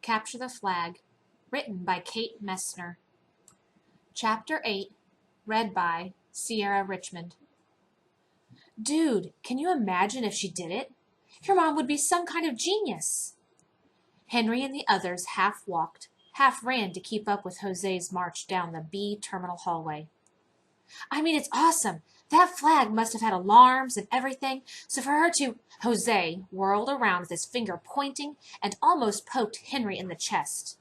Capture the Flag, written by Kate Messner. Chapter 8, read by Sierra Richmond. Dude, can you imagine if she did it? Your mom would be some kind of genius. Henry and the others half walked, half ran to keep up with Jose's march down the B terminal hallway. I mean, it's awesome. That flag must have had alarms and everything, so for her to... Jose whirled around with his finger pointing and almost poked Henry in the chest.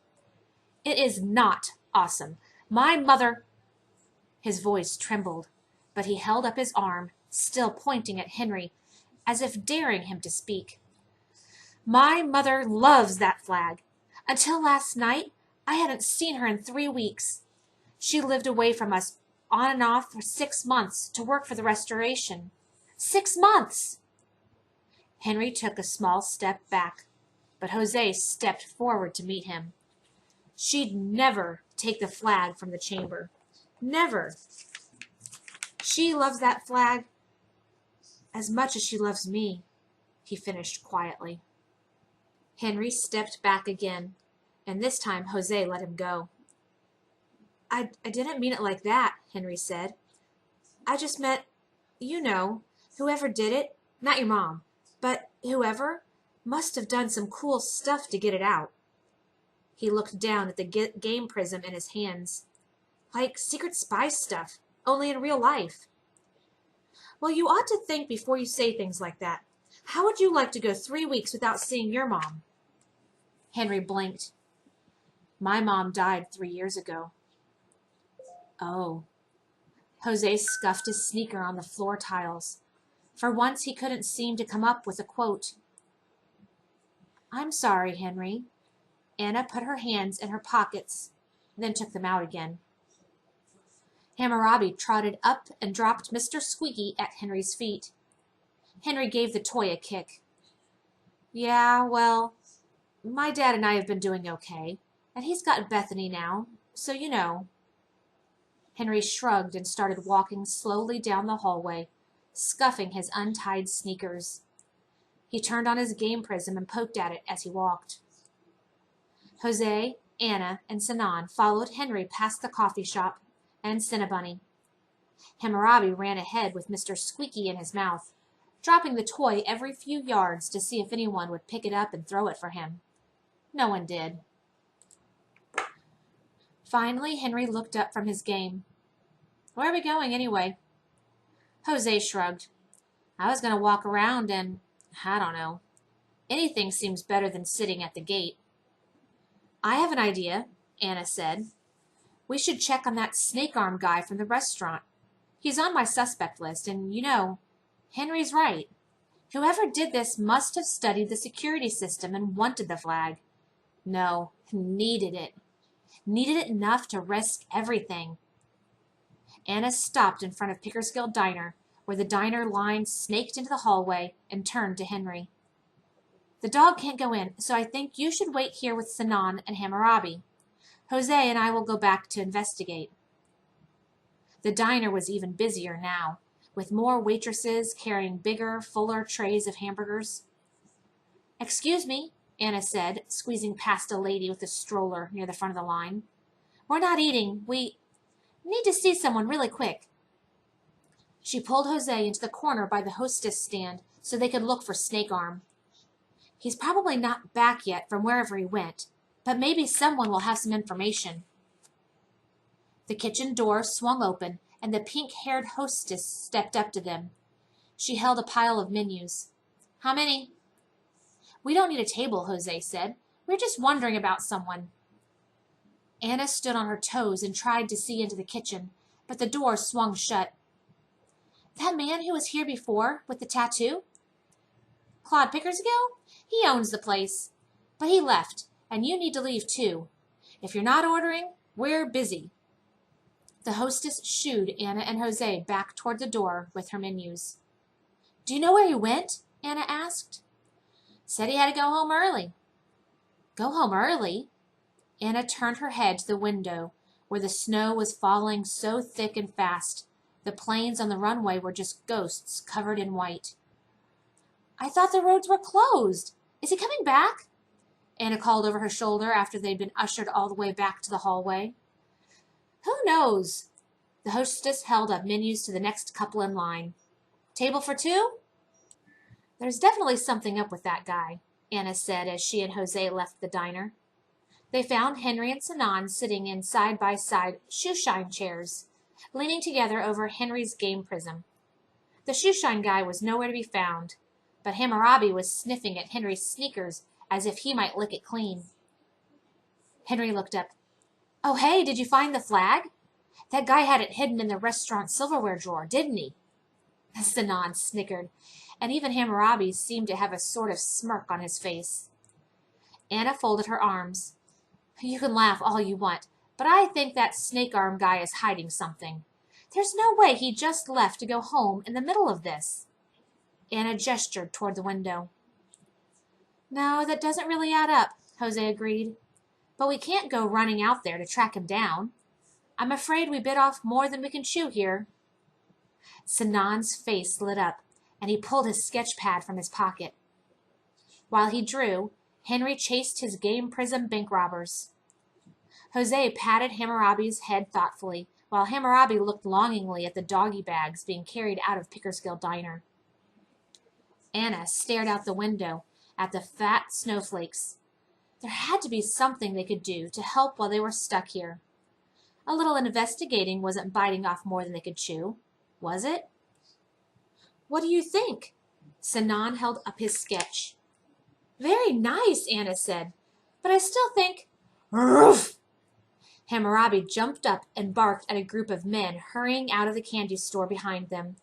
It is not awesome. My mother... His voice trembled, but he held up his arm, still pointing at Henry, as if daring him to speak. My mother loves that flag. Until last night, I hadn't seen her in 3 weeks. She lived away from us on and off for 6 months to work for the restoration. 6 months! Henry took a small step back, but Jose stepped forward to meet him. She'd never take the flag from the chamber. Never. She loves that flag as much as she loves me, he finished quietly. Henry stepped back again, and this time Jose let him go. I didn't mean it like that, Henry said. I just meant, you know, whoever did it, not your mom, but whoever must have done some cool stuff to get it out. He looked down at the game prism in his hands. Like secret spy stuff, only in real life. Well, you ought to think before you say things like that. How would you like to go 3 weeks without seeing your mom? Henry blinked. My mom died 3 years ago. Oh. Jose scuffed his sneaker on the floor tiles. For once he couldn't seem to come up with a quote. I'm sorry, Henry. Anna put her hands in her pockets, then took them out again. Hammurabi trotted up and dropped Mr. Squeaky at Henry's feet. Henry gave the toy a kick. Yeah, well, my dad and I have been doing okay, and he's got Bethany now, so you know. Henry shrugged and started walking slowly down the hallway, scuffing his untied sneakers. He turned on his game prism and poked at it as he walked. Jose, Anna, and Sinan followed Henry past the coffee shop and Cinnabunny. Hammurabi ran ahead with Mr. Squeaky in his mouth, dropping the toy every few yards to see if anyone would pick it up and throw it for him. No one did. Finally, Henry looked up from his game. Where are we going, anyway? Jose shrugged. I was going to walk around and, I don't know. Anything seems better than sitting at the gate. I have an idea, Anna said. We should check on that snake-arm guy from the restaurant. He's on my suspect list, and, you know, Henry's right. Whoever did this must have studied the security system and wanted the flag. No, needed it. Needed it enough to risk everything. Anna stopped in front of Pickersgill Diner, where the diner line snaked into the hallway, and turned to Henry. The dog can't go in, so I think you should wait here with Sinan and Hammurabi. Jose and I will go back to investigate. The diner was even busier now, with more waitresses carrying bigger, fuller trays of hamburgers. Excuse me, Anna said, squeezing past a lady with a stroller near the front of the line. We're not eating. We need to see someone really quick. She pulled Jose into the corner by the hostess stand so they could look for Snake-Arm. He's probably not back yet from wherever he went, but maybe someone will have some information. The kitchen door swung open, and the pink-haired hostess stepped up to them. She held a pile of menus. How many? We don't need a table, Jose said. We're just wondering about someone. Anna stood on her toes and tried to see into the kitchen, but the door swung shut. That man who was here before, with the tattoo? Claude Pickersgill? He owns the place. But he left, and you need to leave too. If you're not ordering, we're busy. The hostess shooed Anna and Jose back toward the door with her menus. Do you know where he went? Anna asked. Said he had to go home early. Go home early? Anna turned her head to the window, where the snow was falling so thick and fast. The planes on the runway were just ghosts covered in white. I thought the roads were closed. Is he coming back? Anna called over her shoulder after they'd been ushered all the way back to the hallway. Who knows? The hostess held up menus to the next couple in line. Table for two? There's definitely something up with that guy, Anna said as she and Jose left the diner. They found Henry and Sinan sitting in side-by-side shoeshine chairs, leaning together over Henry's game prism. The shoeshine guy was nowhere to be found, but Hammurabi was sniffing at Henry's sneakers as if he might lick it clean. Henry looked up. Oh, hey, did you find the flag? That guy had it hidden in the restaurant silverware drawer, didn't he? Sinan snickered, and even Hammurabi seemed to have a sort of smirk on his face. Anna folded her arms. You can laugh all you want, but I think that snake-arm guy is hiding something. There's no way he just left to go home in the middle of this. Anna gestured toward the window. No, that doesn't really add up, Jose agreed. But we can't go running out there to track him down. I'm afraid we bit off more than we can chew here. Sinan's face lit up, and he pulled his sketch pad from his pocket. While he drew, Henry chased his game prism bank robbers. Jose patted Hammurabi's head thoughtfully, while Hammurabi looked longingly at the doggy bags being carried out of Pickersgill Diner. Anna stared out the window at the fat snowflakes. There had to be something they could do to help while they were stuck here. A little investigating wasn't biting off more than they could chew, was it? What do you think? Sinan held up his sketch. Very nice, Anna said, but I still think... Roof! Hammurabi jumped up and barked at a group of men hurrying out of the candy store behind them.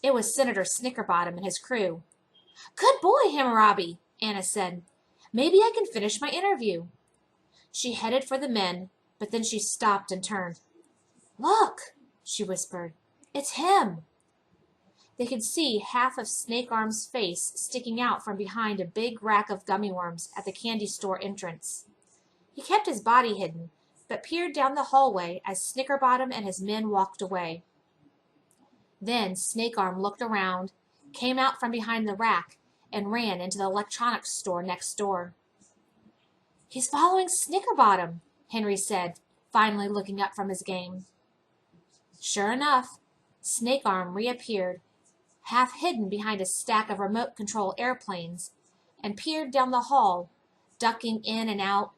It was Senator Snickerbottom and his crew. Good boy, Hammurabi, Anna said. Maybe I can finish my interview. She headed for the men, but then she stopped and turned. Look, she whispered. It's him. They could see half of Snake Arm's face sticking out from behind a big rack of gummy worms at the candy store entrance. He kept his body hidden, but peered down the hallway as Snickerbottom and his men walked away. Then Snake Arm looked around, came out from behind the rack, and ran into the electronics store next door. He's following Snickerbottom, Henry said, finally looking up from his game. Sure enough, Snake Arm reappeared, half hidden behind a stack of remote-control airplanes, and peered down the hall, ducking in and out,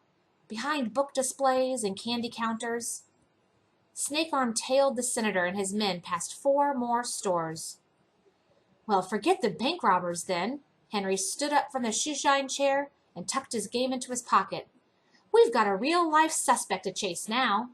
behind book displays and candy counters. Snake Arm tailed the senator and his men past 4 more stores. Well, forget the bank robbers, then. Henry stood up from the shoeshine chair and tucked his game into his pocket. We've got a real-life suspect to chase now.